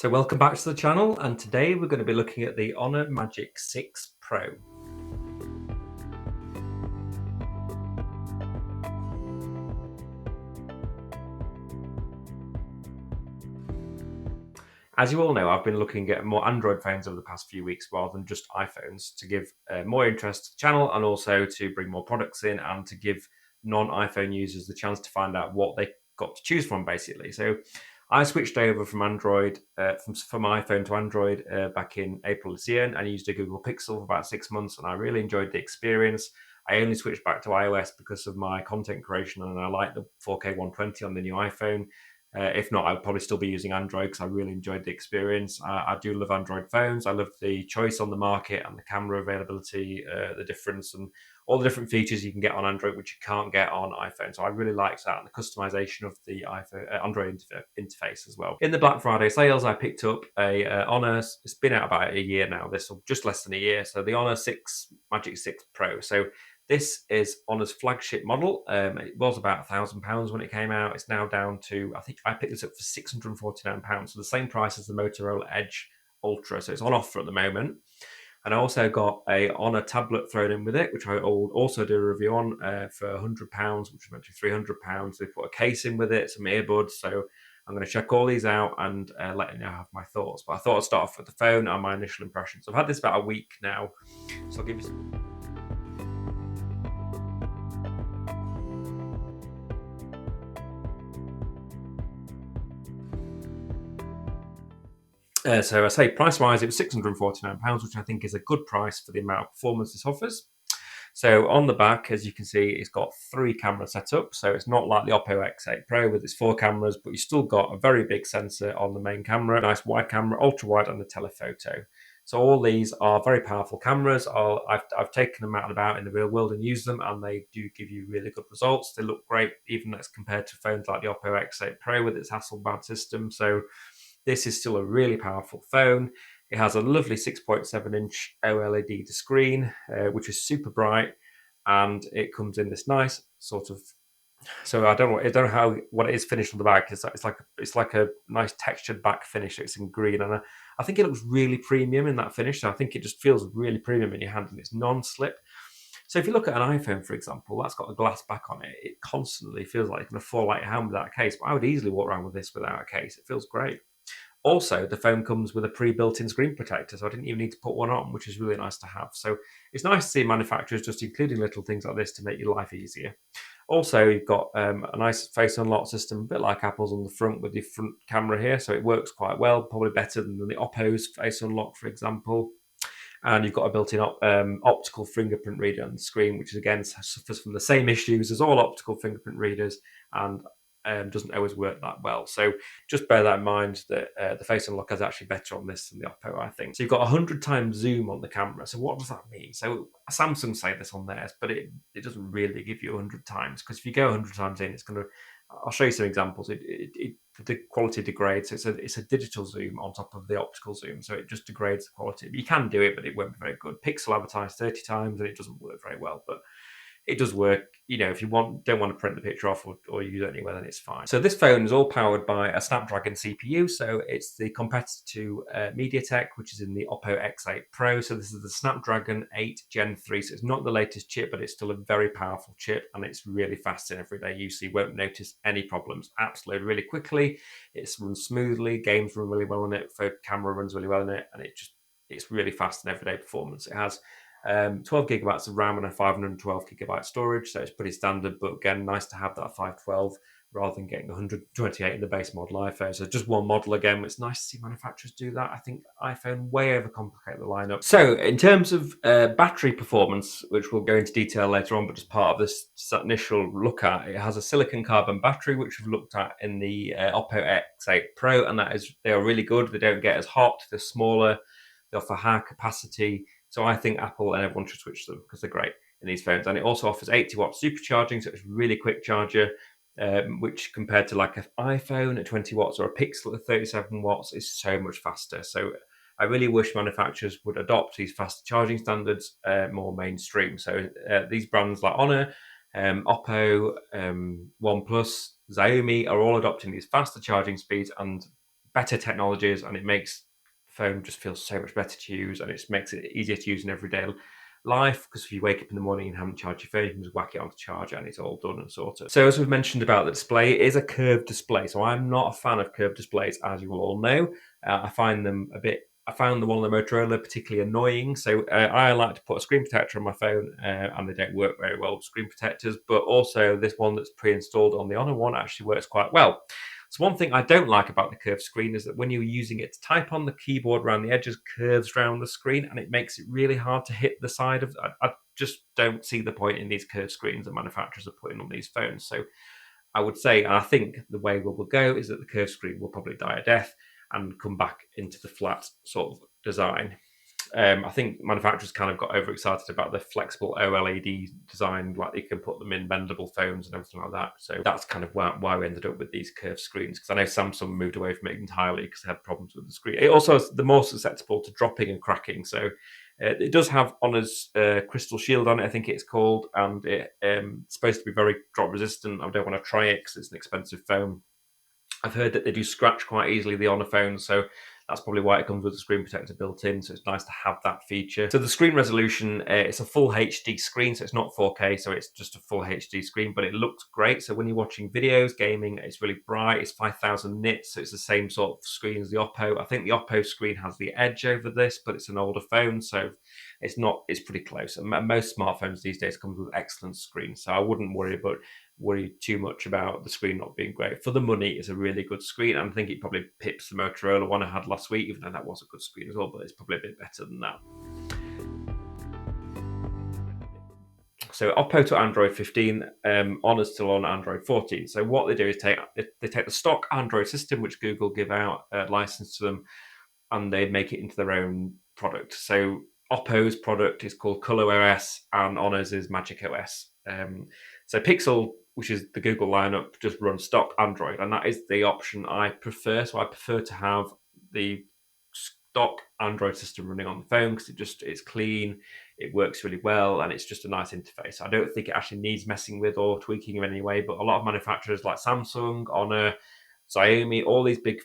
So welcome back to the channel, and today we're going to be looking at the Honor Magic 6 Pro. As you all know, I've been looking at more Android phones over the past few weeks rather than just iPhones to give more interest to the channel, and also to bring more products in and to give non-iPhone users the chance to find out what they got to choose from, basically. So I switched over from Android, from iPhone to Android back in April this year, and I used a Google Pixel for about 6 months, and I really enjoyed the experience. I only switched back to iOS because of my content creation, and I like the 4K 120 on the new iPhone. If not, I would probably still be using Android because I really enjoyed the experience. I do love Android phones. I love the choice on the market and the camera availability, the difference, and all the different features you can get on Android which you can't get on iPhone. So I really liked that, and the customization of the iPhone Android interface as well. In the Black Friday sales, I picked up a Honor. It's been out about a year now. This will just less than a year. So the Honor 6 Magic 6 Pro. So this is Honor's flagship model. It was about £1,000 when it came out. It's now down to, I think I picked this up for £649, so the same price as the Motorola Edge Ultra. So it's on offer at the moment. And I also got a Honor tablet thrown in with it, which I will also do a review on for £100, which is meant to be £300. They put a case in with it, some earbuds. So I'm going to check all these out and let you know have my thoughts. But I thought I'd start off with the phone and my initial impressions. I've had this about a week now, so I'll give you some. So I say price-wise, it was £649, which I think is a good price for the amount of performance this offers. So on the back, as you can see, it's got 3 cameras set up. So it's not like the Oppo X8 Pro with its 4 cameras, but you still got a very big sensor on the main camera, nice wide camera, ultra wide, and the telephoto. So all these are very powerful cameras. I've taken them out and about in the real world and used them, and they do give you really good results. They look great, even as compared to phones like the Oppo X8 Pro with its Hasselblad system. So this is still a really powerful phone. It has a lovely 6.7-inch OLED screen, which is super bright, and it comes in this nice sort of. So I don't know what it is finished on the back. It's like a nice textured back finish. It's in green, and I think it looks really premium in that finish. So I think it just feels really premium in your hand, and it's non-slip. So if you look at an iPhone, for example, that's got a glass back on it. It constantly feels like it's going to fall out your hand without a case. But I would easily walk around with this without a case. It feels great. Also, the phone comes with a pre-built-in screen protector, so I didn't even need to put one on, which is really nice to have. So it's nice to see manufacturers just including little things like this to make your life easier. Also, you've got a nice face unlock system, a bit like Apple's on the front with the front camera here, so it works quite well, probably better than the Oppo's face unlock, for example. And you've got a built-in optical fingerprint reader on the screen, which again suffers from the same issues as all optical fingerprint readers, and doesn't always work that well. So just bear that in mind that the face unlock is actually better on this than the Oppo, I think. So you've got 100 times zoom on the camera. So what does that mean? So Samsung say this on theirs, but it doesn't really give you 100 times, because if you go 100 times in, it's going to. I'll show you some examples. The quality degrades. It's a digital zoom on top of the optical zoom, so it just degrades the quality. You can do it, but it won't be very good. Pixel advertised 30 times, and it doesn't work very well, but it does work. If you don't want to print the picture off or use it anywhere, then it's fine. So this phone is all powered by a Snapdragon CPU. So it's the competitor to MediaTek, which is in the Oppo X8 Pro. So this is the Snapdragon 8 Gen 3. So it's not the latest chip, but it's still a very powerful chip, and it's really fast in everyday use. So you won't notice any problems. Apps load really quickly. It runs smoothly. Games run really well on it. Photo camera runs really well on it, and it's really fast in everyday performance. It has 12 gigabytes of RAM and a 512 gigabyte storage, so it's pretty standard, but again, nice to have that 512 rather than getting 128 in the base model iPhone. So just one model again. It's nice to see manufacturers do that. I think iPhone way overcomplicate the lineup. So in terms of battery performance, which we'll go into detail later on, but just part of this initial look at, it has a silicon carbon battery, which we've looked at in the Oppo X8 Pro, and they are really good. They don't get as hot, they're smaller, they offer higher capacity. So I think Apple and everyone should switch them because they're great in these phones. And it also offers 80 watt supercharging, so it's a really quick charger, which compared to like an iPhone at 20 watts or a Pixel at 37 watts is so much faster. So I really wish manufacturers would adopt these faster charging standards more mainstream. So these brands like Honor, Oppo, OnePlus, Xiaomi are all adopting these faster charging speeds and better technologies, and it makes the phone just feel so much better to use, and it makes it easier to use in everyday life, because if you wake up in the morning and haven't charged your phone, you can just whack it onto charger and it's all done and sorted. So as we've mentioned about the display, it is a curved display. So I'm not a fan of curved displays, as you will all know. I found the one on the Motorola particularly annoying. So I like to put a screen protector on my phone, and they don't work very well with screen protectors. But also this one that's pre-installed on the Honor one actually works quite well. So one thing I don't like about the curved screen is that when you're using it to type on, the keyboard around the edges curves around the screen, and it makes it really hard to hit the side of. I just don't see the point in these curved screens that manufacturers are putting on these phones. So I would say, and I think the way we will go is that the curved screen will probably die a death and come back into the flat sort of design. I think manufacturers kind of got overexcited about the flexible OLED design, like you can put them in bendable phones and everything like that. So that's kind of why we ended up with these curved screens, because I know Samsung moved away from it entirely because they had problems with the screen. It also is the more susceptible to dropping and cracking. So it does have Honor's crystal shield on it, I think it's called, and it's supposed to be very drop resistant. I don't want to try it because it's an expensive phone. I've heard that they do scratch quite easily, the Honor phones, so that's probably why it comes with a screen protector built in, so it's nice to have that feature. So the screen resolution, it's a full HD screen, so it's not 4K, so it's just a full HD screen, but it looks great. So when you're watching videos, gaming, it's really bright. It's 5000 nits, so it's the same sort of screen as the Oppo. I think the Oppo screen has the edge over this, but it's an older phone, so it's pretty close. And most smartphones these days come with excellent screens, so I wouldn't worry too much about the screen not being great. For the money, it's a really good screen, and I think it probably pips the Motorola one I had last week, even though that was a good screen as well, but it's probably a bit better than that. So Oppo to Android 15, Honor's still on Android 14. So what they do is they take the stock Android system, which Google give out a license to them, and they make it into their own product. So Oppo's product is called ColorOS, and Honor's is Magic OS. So Pixel, which is the Google lineup, just runs stock Android, and that is the option I prefer. So I prefer to have the stock Android system running on the phone because it's clean, it works really well, and it's just a nice interface. I don't think it actually needs messing with or tweaking in any way, but a lot of manufacturers like Samsung, Honor, Xiaomi, all these big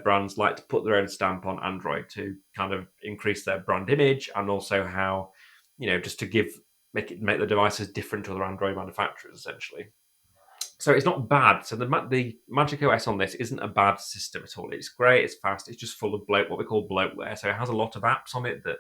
brands like to put their own stamp on Android to kind of increase their brand image, and also how, just to make the devices different to other Android manufacturers, essentially. So it's not bad. So the Magic OS on this isn't a bad system at all. It's great. It's fast. It's just full of what we call bloatware. So it has a lot of apps on it that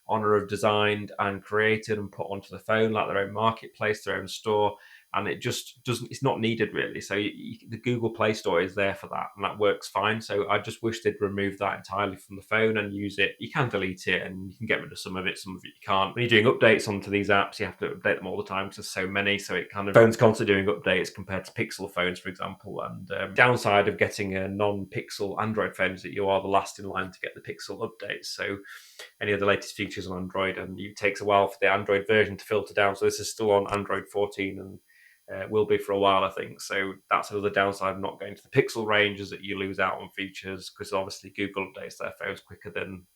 Honor have designed and created and put onto the phone, like their own marketplace, their own store, and it just doesn't. It's not needed really. So the Google Play Store is there for that, and that works fine. So I just wish they'd remove that entirely from the phone and use it. You can delete it and you can get rid of some of it you can't. When you're doing updates onto these apps, you have to update them all the time because there's so many. So it kind of phones constantly doing updates compared to Pixel phones, for example. And downside of getting a non-Pixel Android phone is that you are the last in line to get the Pixel updates. So any of the latest features on Android, and it takes a while for the Android version to filter down. So this is still on Android 14 and will be for a while, I think. So that's another downside of not going to the Pixel range, is that you lose out on features because obviously Google updates their phones quicker than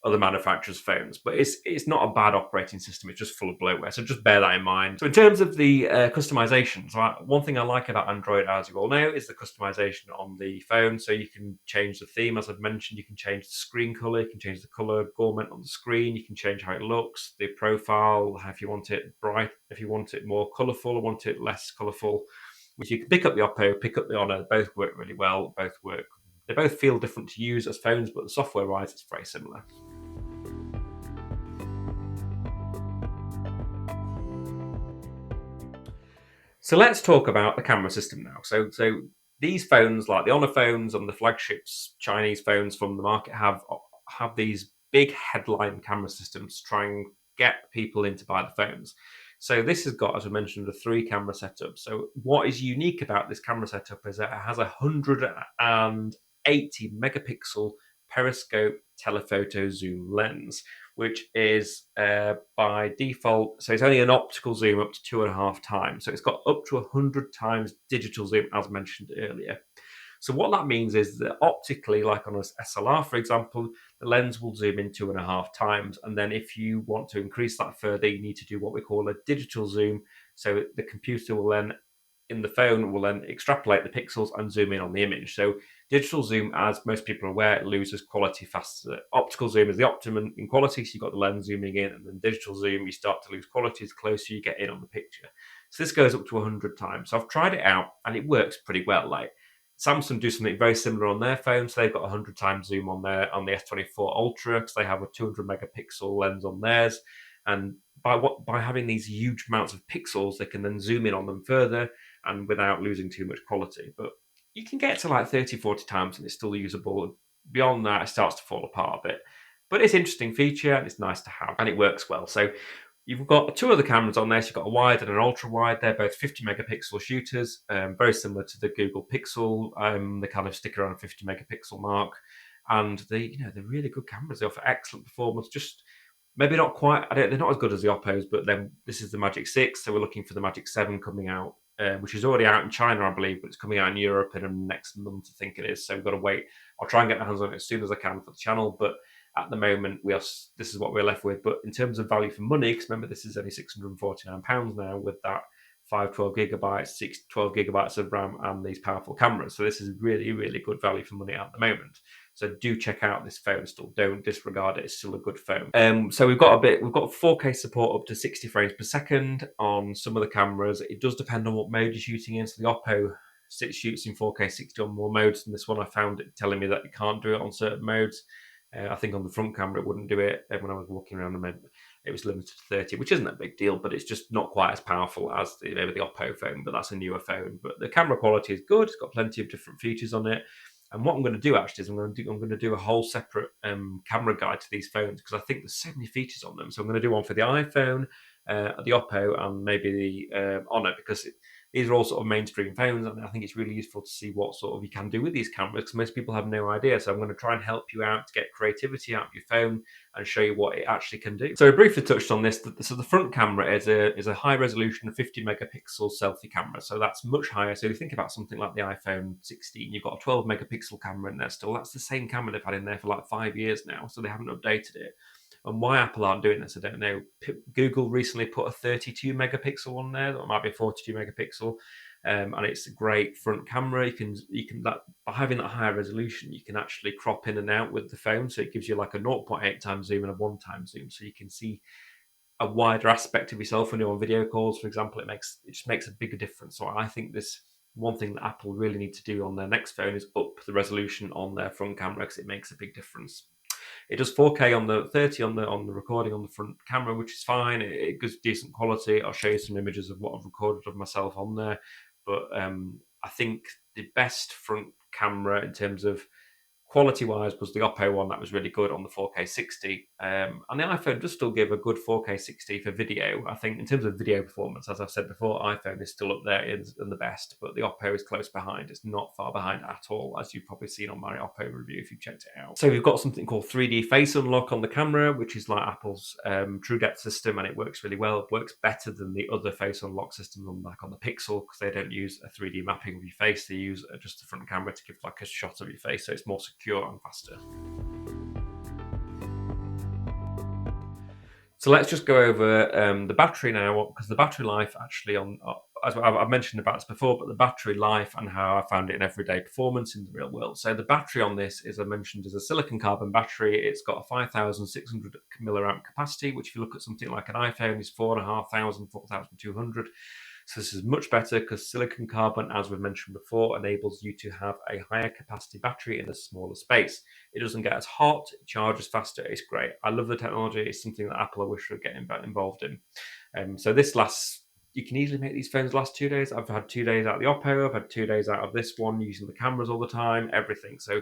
other manufacturers' phones. But it's not a bad operating system. It's just full of bloatware. So just bear that in mind. So in terms of the customization, one thing I like about Android, as you all know, is the customization on the phone. So you can change the theme, as I've mentioned. You can change the screen color. You can change the color augment on the screen. You can change how it looks, the profile, if you want it bright, if you want it more colorful or want it less colorful. Which you can pick up the Oppo, pick up the Honor. Both work really well. They both feel different to use as phones, but the software-wise, it's very similar. So let's talk about the camera system now. So these phones, like the Honor phones and the Flagships Chinese phones from the market, have these big headline camera systems to try and get people in to buy the phones. So this has got, as I mentioned, a 3-camera setup. So what is unique about this camera setup is that it has 180 megapixel periscope telephoto zoom lens, which is by default, so it's only an optical zoom up to 2.5 times. So it's got up to 100 times digital zoom, as mentioned earlier. So what that means is that optically, like on an SLR, for example, the lens will zoom in 2.5 times. And then if you want to increase that further, you need to do what we call a digital zoom. So the computer will then in the phone will then extrapolate the pixels and zoom in on the image. So digital zoom, as most people are aware, loses quality faster. Optical zoom is the optimum in quality, so you've got the lens zooming in, and then digital zoom, you start to lose quality as closer you get in on the picture. So this goes up to 100 times. So I've tried it out, and it works pretty well. Like Samsung do something very similar on their phones. So they've got 100 times zoom on the S24 Ultra, because they have a 200 megapixel lens on theirs. And by having these huge amounts of pixels, they can then zoom in on them further and without losing too much quality. But you can get to like 30, 40 times and it's still usable. Beyond that, it starts to fall apart a bit. But it's an interesting feature and it's nice to have, and it works well. So you've got two other cameras on there. So you've got a wide and an ultra wide. They're both 50 megapixel shooters, very similar to the Google Pixel. They kind of stick around 50 megapixel mark, and they're really good cameras. They offer excellent performance. Just maybe not quite. They're not as good as the Oppos, but then this is the Magic 6, so we're looking for the Magic 7 coming out, which is already out in China, I believe, but it's coming out in Europe in the next month, I think it is. So we've got to wait. I'll try and get my hands on it as soon as I can for the channel, but at the moment, this is what we're left with. But in terms of value for money, because remember, this is only £649 now with that 512 gigabytes, 612 gigabytes of RAM, and these powerful cameras. So this is really, really good value for money at the moment. So do check out this phone still. Don't disregard it. It's still a good phone. So we've got 4K support up to 60 frames per second on some of the cameras. It does depend on what mode you're shooting in. So the Oppo shoots in 4K 60 on more modes than this one. I found it telling me that you can't do it on certain modes. I think on the front camera it wouldn't do it. When I was walking around it was limited to 30, which isn't a big deal, but it's just not quite as powerful as the Oppo phone, but that's a newer phone. But the camera quality is good. It's got plenty of different features on it. And what I'm going to do actually is I'm going to do a whole separate camera guide to these phones, because I think there's so many features on them. So I'm going to do one for the iPhone, the Oppo, and maybe the Honor, because these are all sort of mainstream phones, and I think it's really useful to see what sort of you can do with these cameras, because most people have no idea. So I'm going to try and help you out to get creativity out of your phone and show you what it actually can do. So I briefly touched on this. So the front camera is a high resolution 50 megapixel selfie camera. So that's much higher. So if you think about something like the iPhone 16, you've got a 12 megapixel camera in there still. That's the same camera they've had in there for like 5 years now. So they haven't updated it. And why Apple aren't doing this, I don't know. Google recently put a 32 megapixel one there, that might be a 42 megapixel, and it's a great front camera. By having that higher resolution, you can actually crop in and out with the phone, so it gives you like a 0.8 times zoom and a 1 time zoom, so you can see a wider aspect of yourself when you're on video calls, for example. It just makes a bigger difference. So I think this one thing that Apple really need to do on their next phone is up the resolution on their front camera, because it makes a big difference. It does 4K on the 30 on the recording on the front camera, which is fine. It gives decent quality. I'll show you some images of what I've recorded of myself on there. But I think the best front camera in terms of quality-wise was the Oppo one. That was really good on the 4K 60. And the iPhone does still give a good 4K 60 for video. I think in terms of video performance, as I've said before, iPhone is still up there in the best, but the Oppo is close behind. It's not far behind at all, as you've probably seen on my Oppo review if you've checked it out. So we've got something called 3D Face Unlock on the camera, which is like Apple's True Depth system, and it works really well. It works better than the other face unlock systems on the Pixel, because they don't use a 3D mapping of your face. They use just the front camera to give like a shot of your face, so it's more secure and faster. So let's just go over the battery now, because the battery life actually as I've mentioned about this before, but the battery life and how I found it in everyday performance in the real world. So the battery on this, as I mentioned, is a silicon carbon battery. It's got a 5,600 milliamp capacity, which if you look at something like an iPhone is 4,500, 4,200. So this is much better, because silicon carbon, as we've mentioned before, enables you to have a higher capacity battery in a smaller space. It doesn't get as hot, it charges faster. It's great. I love the technology. It's something that Apple, I wish, would get involved in. So this you can easily make these phones last 2 days. I've had 2 days out of the Oppo. I've had 2 days out of this one, using the cameras all the time, everything. So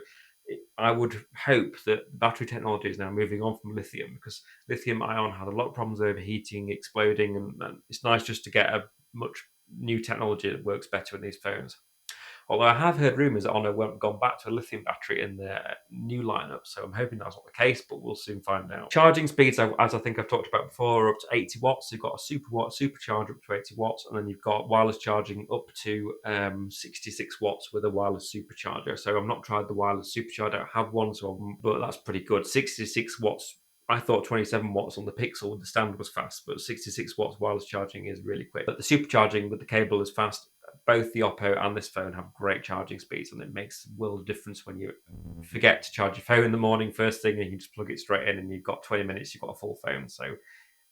I would hope that battery technology is now moving on from lithium, because lithium ion had a lot of problems overheating, exploding, and it's nice just to get a much new technology that works better in these phones. Although I have heard rumours that Honor won't gone back to a lithium battery in their new lineup, so I'm hoping that's not the case, but we'll soon find out. Charging speeds, as I think I've talked about before, are up to 80 watts. You've got a supercharger up to 80 watts, and then you've got wireless charging up to 66 watts with a wireless supercharger. So I've not tried the wireless supercharger. I don't have one, but that's pretty good. 66 watts. I thought 27 watts on the Pixel with the stand was fast, but 66 watts wireless charging is really quick. But the supercharging with the cable is fast. both the Oppo and this phone have great charging speeds, and it makes a world of difference when you forget to charge your phone in the morning first thing, and you just plug it straight in, and you've got 20 minutes, you've got a full phone. So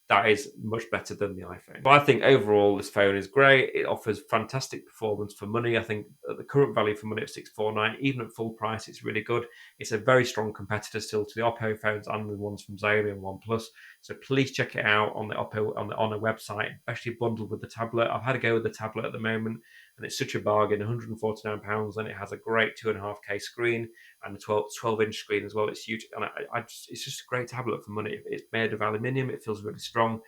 that is much better than the iPhone. But I think overall this phone is great. It offers fantastic performance for money. I think at the current value for money of $649, even at full price, it's really good. It's a very strong competitor still to the Oppo phones and the ones from Xiaomi and OnePlus. So please check it out on the Oppo on the Honor website, especially bundled with the tablet. I've had a go with the tablet at the moment, and it's such a bargain, £149, and it has a great 2.5K screen and a 12-inch screen as well. It's huge, and it's just a great tablet for money. It's made of aluminium. It feels really strong.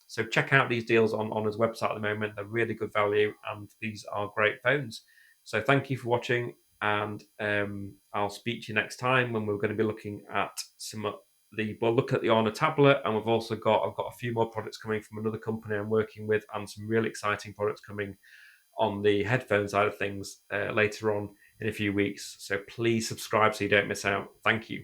So check out these deals on Honor's website at the moment. They're really good value, and these are great phones. So thank you for watching, and I'll speak to you next time when we're going to be looking at we'll look at the Honor tablet, and I've got a few more products coming from another company I'm working with, and some really exciting products coming on the headphone side of things later on in a few weeks. So please subscribe so you don't miss out. Thank you.